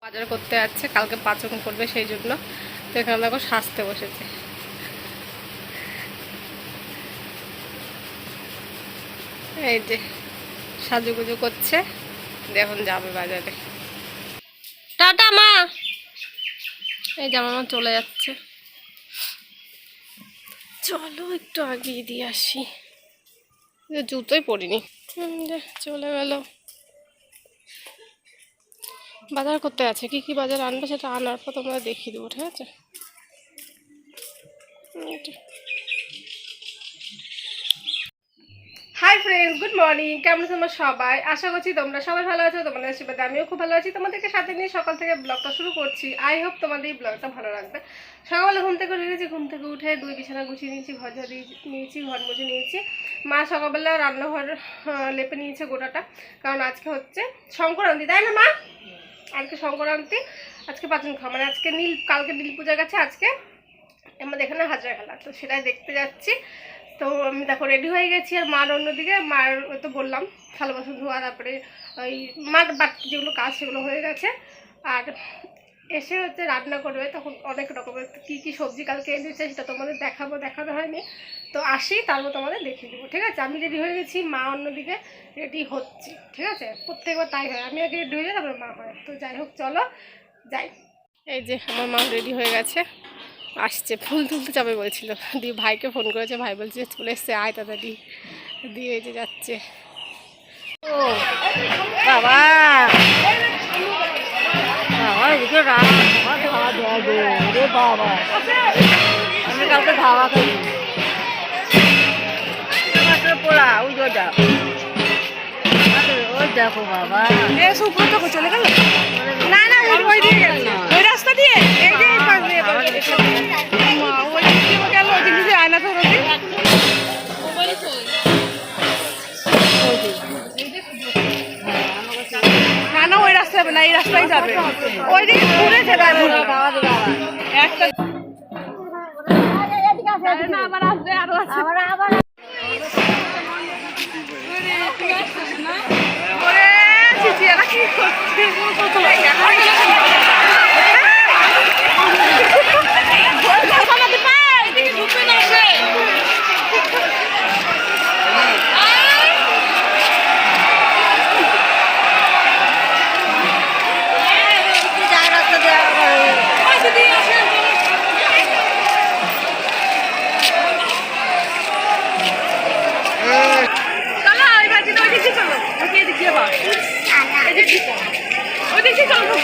বাজার করতে যাচ্ছে, কালকে পাচন করবে সেই জন্য। তো এখানে দেখো সাজতে বসেছে। এই যে সাজুগুজু করছে, এখন যাবে বাজারে। টাটা মা। এই জামা মা চলে যাচ্ছে, চলো একটু আগিয়ে দিয়ে আসি। জুতোই পরিনি, চলে গেল। বাজার করতে আছে, কি কি বাজার আনবে সেটা আনার পর তোমরা দেখিয়ে দেবো, ঠিক আছে? Hi friends, good morning. কেমন আছো তোমরা সবাই? আশা করছি তোমরা সবাই ভালো আছো। তোমাদের আশীর্বাদে আমিও খুব ভালো আছি। তোমাদেরকে সাথে নিয়ে সকাল থেকে ব্লগটা শুরু করছি। আই হোপ তোমাদের এই ব্লগটা ভালো লাগবে। সকালে ঘুম থেকে উঠেছি, ঘুম থেকে উঠে দুই বিছানা গুছিয়ে নিয়েছি, ঘর ঝাড়িয়ে নিয়েছি, ঘর মুছে নিয়েছি। মা সকালবেলা রান্নাঘর লেপে নিয়েছে গোটাটা, কারণ আজকে হচ্ছে সংক্রান্তি, তাই না মা? আজকে সংক্রান্তি, আজকে পাচন খাওয়া, মানে আজকে কালকে নীল পূজা গেছে, আজকে আমাদের এখানে হাজার খেলা, তো সেটাই দেখতে যাচ্ছি। তো আমি দেখো রেডি হয়ে গেছি। আর মার অন্যদিকে, মার তো বললাম থালা বাসন ধোয়া, তারপরে ওই মার বাকি যেগুলো কাজ সেগুলো হয়ে গেছে। আর এসে হচ্ছে রান্না করবে, তখন অনেক রকমের কী কী সবজি কালকে এনেছে সেটা তোমাদের দেখানো হয়নি। তো আসি, তারপর তোমাদের দেখিয়ে দেবো, ঠিক আছে? আমি রেডি হয়ে গেছি, মা অন্যদিকে রেডি হচ্ছে, ঠিক আছে? প্রত্যেকবার তাই হয়, আমি আগে রেডি হয়ে যাই তারপরে মা হয়। তো যাই হোক, চলো যাই। এই যে আমার মা রেডি হয়ে গেছে, আসছে, ফুল তুলতে যাবে বলছিল। দিয়ে ভাইকে ফোন করেছে, ভাই বলছে চলে এসছে, আয় তাড়াতাড়ি। দিয়ে এই যে যাচ্ছে। ও বাবা, বাবা আমি কাউকে ধাওয়া করি পোড়া, ওই ওই দেখো বাবা, সুব্রত চলে গেল। না না, ওই দিয়ে গেল, ওই রাস্তা দিয়ে, এই যে এই পাশ দিয়ে গেল। ওই দিকে গেল, ওই দিকে আয়না তো রোদি। না না, ওই রাস্তা যাবে না, এই রাস্তায় যাবে, ওই দিকে ঘুরে যাবে। একটা না, আবার আসবে, আরো আছে। কি করছে? ওই দেখছি চলো।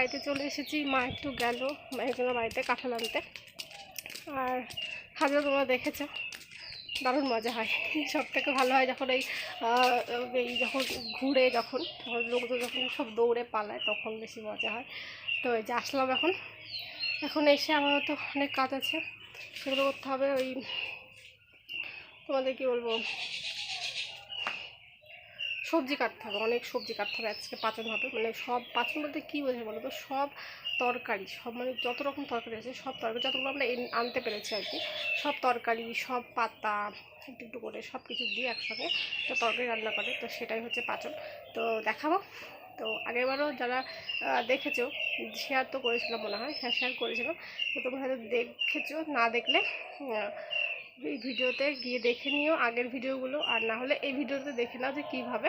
বাড়িতে চলে এসেছি। মা একটু গেল একজনের বাড়িতে কাঁঠাল আনতে। আর খাজা তোমরা দেখেছো, দারুণ মজা হয়। সব থেকে ভালো হয় যখন এই যখন ঘুরে যখন লোকজন যখন সব দৌড়ে পালায় তখন বেশি মজা হয়। তো এই যে আসলাম এখন এসে আমারও তো অনেক কাজ আছে, সেগুলো করতে হবে। ওই তোমাদের কি বলবো, সবজি কাটতে হবে, অনেক সবজি কাটতে হবে আজকে পাচন হবে। মানে সব পাচন বলতে কী বোঝায় বলো তো, সব তরকারি, সব মানে যত রকম তরকারি আছে সব তরকারি যতগুলো আমরা আনতে পেরেছি আর কি, সব তরকারি, সব পাতা একটু একটু করে সব কিছু দিয়ে একসঙ্গে তো তরকারি রান্না করে, তো সেটাই হচ্ছে পাচন। তো দেখাবো। তো আগেরবারও যারা দেখেছো শেয়ার তো করেছিলাম মনে হয়, হ্যাঁ শেয়ার করেছিলাম। তো তোমরা হয়তো দেখেছো, না দেখলে এই ভিডিওতে গিয়ে দেখে নিও আগের ভিডিওগুলো, আর না হলে এই ভিডিওতে দেখে নাও যে কীভাবে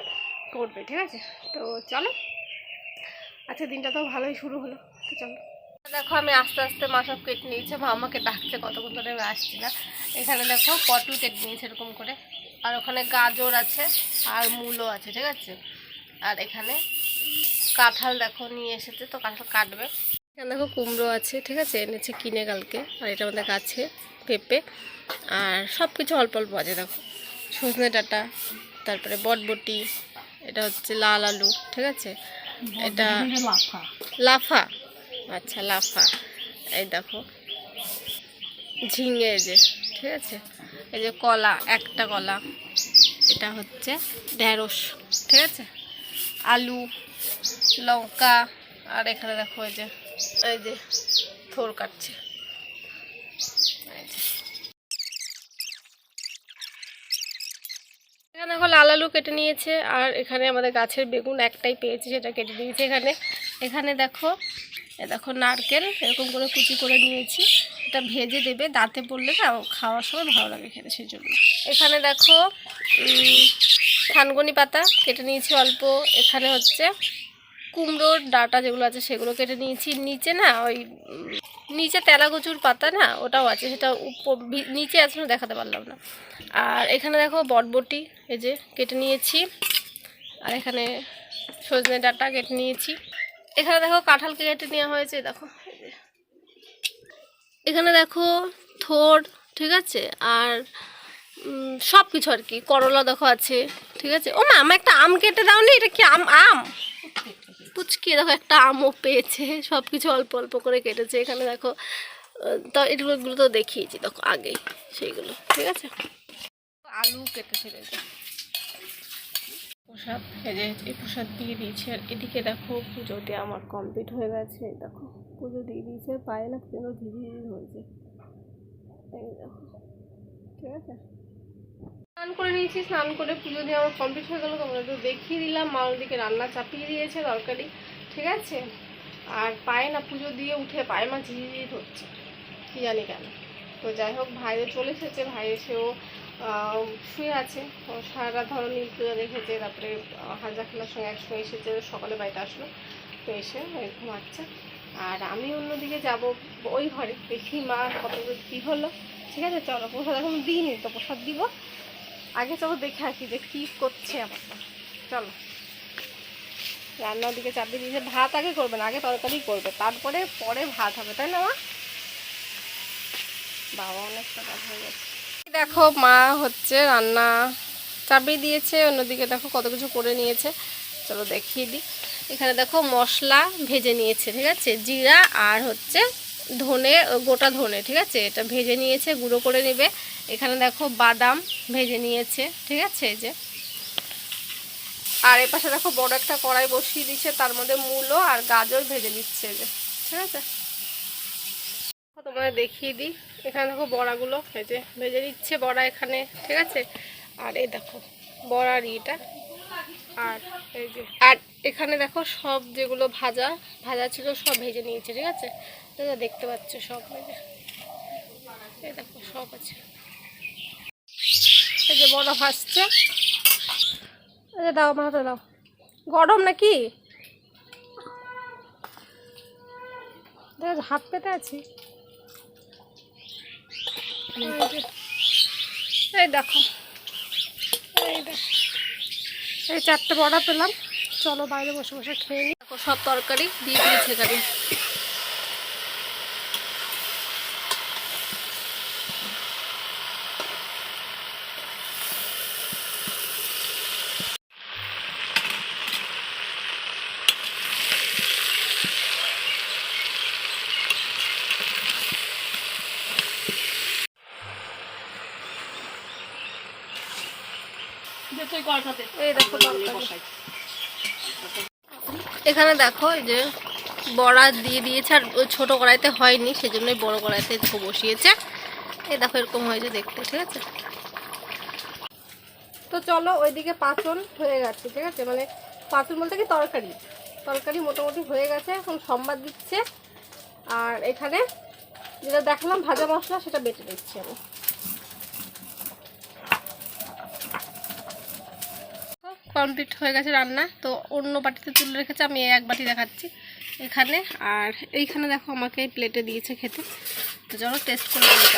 করবে, ঠিক আছে? তো চলো, আচ্ছা দিনটা তো ভালোই শুরু হলো, তো চলো। দেখো আমি আস্তে আস্তে মা সব কেটে নিয়েছে, মা আমাকে ডাকছে কতক্ষণ ধরে আসছি না। এখানে দেখো পটল কেটে নিয়েছে এরকম করে, আর ওখানে গাজর আছে আর মূলো আছে, ঠিক আছে? আর এখানে কাঁঠাল দেখো নিয়ে এসেছে, তো কাঁঠাল কাটবে। এখানে দেখো কুমড়ো আছে, ঠিক আছে, এনেছে কিনে কালকে। আর এটা আমাদের গাছে পেঁপে, আর সব কিছু অল্প অল্প আছে। দেখো সজনে ডাঁটা, তারপরে বটবটি, এটা হচ্ছে লাল আলু, ঠিক আছে, এটা লাফা, আচ্ছা লাফা, এই দেখো ঝিঙে, এই যে, ঠিক আছে, এই যে কলা, একটা কলা, এটা হচ্ছে ঢেঁড়স, ঠিক আছে, আলু, লঙ্কা, আর এখানে দেখো এই যে থোর কাটছে, এখানে দেখো লাল আলু কেটে নিয়েছে। আর এখানে আমাদের গাছের বেগুন একটাই পেয়েছি, সেটা কেটে নিয়েছে। এখানে দেখো দেখো নারকেল এরকম করে কুচি করে নিয়েছি, এটা ভেজে দেবে, দাঁতে পড়লে না খাওয়ার সময় ভালো লাগে খেতে, সেই জন্য। এখানে দেখো থানকুনি পাতা কেটে নিয়েছি অল্প। এখানে হচ্ছে কুমড়োর ডাঁটা যেগুলো আছে সেগুলো কেটে নিয়েছি। নিচে না ওই নিচে তেলাকুচুর পাতা না, ওটাও আছে, সেটা নিচে আছে না, দেখাতে পারলাম না। আর এখানে দেখো বটবটি এই যে কেটে নিয়েছি। আর এখানে সজনে ডাঁটা কেটে নিয়েছি। এখানে দেখো কাঁঠালকে কেটে নেওয়া হয়েছে, দেখো এখানে দেখো থোর, ঠিক আছে, আর সব কিছু আর কি, করলা দেখো আছে, ঠিক আছে। ও মা, আমার একটা আম কেটে দাও নি, এটা কি আম পুচকি, দেখো একটা আমও পেয়েছে। সব কিছু অল্প অল্প করে কেটেছে। এখানে দেখো তো এগুলো তো দেখিয়েছি দেখো আগেই সেইগুলো, ঠিক আছে। আলু কেটেছে, প্রসাদ, এই প্রসাদ দিয়ে দিয়েছি। আর এদিকে দেখো পুজো দিয়ে আমার কমপ্লিট হয়ে গেছে। দেখো পুজো দিয়ে দিয়েছে, পায়ে না কেন ধীরে হয়েছে, এই দেখো, ঠিক আছে। স্নান করে নিয়েছি, স্নান করে পুজো দিয়ে আমার কমপ্লিট হয়ে গেলো। তোমরা একটু দেখিয়ে দিলাম। মা ওদিকে রান্না চাপিয়ে দিয়েছে তরকারি, ঠিক আছে। আর পায়ে না পুজো দিয়ে উঠে পায়ে মা ঝিঝির হচ্ছে, কি জানি কেন। তো যাই হোক, ভাইরে চলে এসেছে, ভাই এসেও শুয়ে আছে, সারা রাত ধরো নীল পুজো দেখেছে। তারপরে হাজা খেলার সঙ্গে একসঙ্গে এসেছে, সকালে বাড়িতে আসলো, তো এসে ঘুমাচ্ছে। আর আমি অন্যদিকে যাব ওই ঘরে, দেখি মা কত কী হলো, ঠিক আছে। চলো, প্রসাদ এখন দিইনি তো, প্রসাদ দিব আগে, চলো দেখে আসি যে কী করছে আমার মা। চলো, রান্নার দিকে চাপিয়ে দিয়েছে। ভাত আগে করবে না, আগে তরকারি করবে, তারপরে পরে ভাত হবে, তাই না মা? বাবা অনেকটা কাজ হয়ে গেছে। দেখো মা হচ্ছে রান্না চাপিয়ে দিয়েছে, অন্যদিকে দেখো কত কিছু করে নিয়েছে। চলো দেখিয়ে দিই। এখানে দেখো মশলা ভেজে নিয়েছে, ঠিক আছে, জিরা আর হচ্ছে ধনে, গোটা ধনে, ঠিক আছে, এটা ভেজে নিয়েছে, গুঁড়ো করে নেবে। এখানে দেখো বাদাম ভেজে নিয়েছে, ঠিক আছে, এই যে। আর এ পাশে দেখো বড় একটা কড়াই বসিয়ে দিচ্ছে, তার মধ্যে মূলো আর গাজর ভেজে দিচ্ছে, এই যে, ঠিক আছে। তোমাদের দেখিয়ে দিই। এখানে দেখো বড়াগুলো এই যে ভেজে নিচ্ছে, বড়া এখানে, ঠিক আছে। আর এই দেখো বড়ার ইটা, আর এই যে, আর এখানে দেখো সব যেগুলো ভাজা ভাজা ছিল সব ভেজে নিয়েছে, ঠিক আছে। তোমরা দেখতে পাচ্ছ সব ভেজে, এই দেখো সব আছে। এই যে বড়া ভাজছে, এই যে দাও মাথা দাও, গরম নাকি হাত পেতে আছি। এই দেখো, এই চারটে বড়া পেলাম। চলো বাইরে বসে বসে খেয়ে নিই। দেখো সব তরকারি দিয়ে দিয়েছে এখানে। এই দেখো তরকারি। এখানে দেখো এই যে বড়া দিয়ে দিয়েছে, আর ওই ছোটো কড়াইতে হয়নি, সেজন্যই বড় কড়াইতে বসিয়েছে। এই দেখো এরকম হয়েছে দেখতে, ঠিক আছে। তো চলো ওইদিকে পাঁচন হয়ে গেছে, ঠিক আছে, মানে পাঁচন বলতে কি তরকারি, তরকারি মোটামুটি হয়ে গেছে। এখন সম্বাদ দিচ্ছে, আর এখানে যেটা দেখলাম ভাজা মশলা সেটা বেটে দিচ্ছি আমি। কমপ্লিট হয়ে গেছে রান্না। তো অন্য বাটিতে তুলে রেখেছে, আমি এক বাটি দেখাচ্ছি এখানে। আর এইখানে দেখো আমাকে প্লেটে দিয়েছে খেতে। তো চলো টেস্ট করে দিই।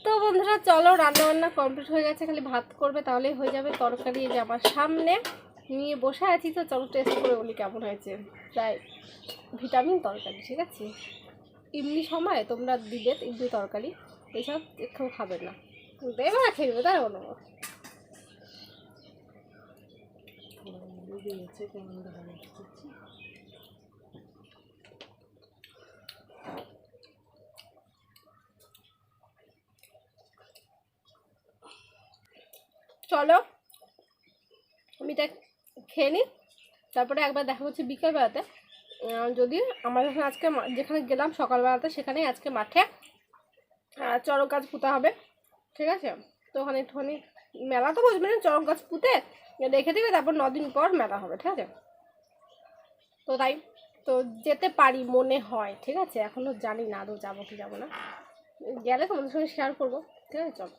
তো বন্ধুরা চলো, রান্না বান্না কমপ্লিট হয়ে গেছে, খালি ভাত করবে তাহলেই হয়ে যাবে। তরকারি এই যে আমার সামনে নিয়ে বসে আছি। তো চলো টেস্ট করে বলি কেমন হয়েছে। প্রায় ভিটামিন তরকারি, ঠিক আছে। এমনি সময় তোমরা দিবে এমনি তরকারি, এইসব কেউ খাবে না, দেবে না খেয়ে দেবে, তাই বলো। চলো আমি এটা খেয়ে নিই, তারপরে একবার দেখা হচ্ছে বিকেলবেলাতে। যদি আমার এখানে আজকে যেখানে গেলাম সকালবেলাতে, সেখানে আজকে মাঠে চড়ক গাছ পুঁতা হবে, ঠিক আছে। তো ওখানে একটুখানি মেলা তো বসবে না, চড়ক গাছ পুঁতে রেখে দেবে, তারপর 9 দিন পর মেলা হবে, ঠিক আছে। তো তাই তো যেতে পারি মনে হয়, ঠিক আছে। এখনও জানি না আদৌ যাবো কি যাবো না, গেলে তোমাদের সঙ্গে শেয়ার করবো, ঠিক আছে। চলো।